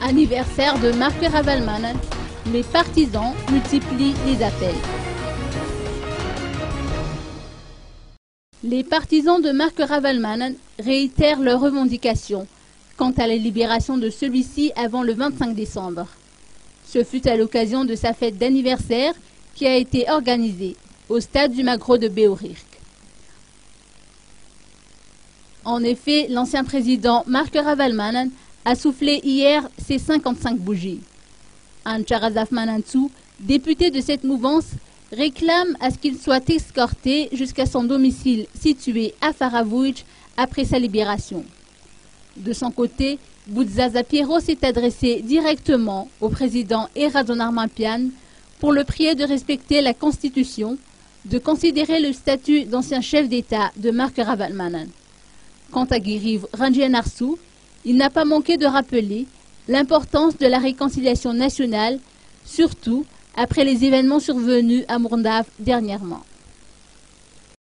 Anniversaire de Marc Ravalomanana, les partisans multiplient les appels. Les partisans de Marc Ravalomanana réitèrent leurs revendications quant à la libération de celui-ci avant le 25 décembre. Ce fut à l'occasion de sa fête d'anniversaire qui a été organisée au stade du Magro de Beorirk. En effet, l'ancien président Marc Ravalomanana a soufflé hier ses 55 bougies. Ancharazaf Manantsou, député de cette mouvance, réclame à ce qu'il soit escorté jusqu'à son domicile situé à Faravouj après sa libération. De son côté, Boutzaza Piero s'est adressé directement au président Erazon Armampian pour le prier de respecter la Constitution, de considérer le statut d'ancien chef d'État de Marc Ravalomanana. Quant à Guiriv Rangianarsou, il n'a pas manqué de rappeler l'importance de la réconciliation nationale, surtout après les événements survenus à Mourndaf dernièrement.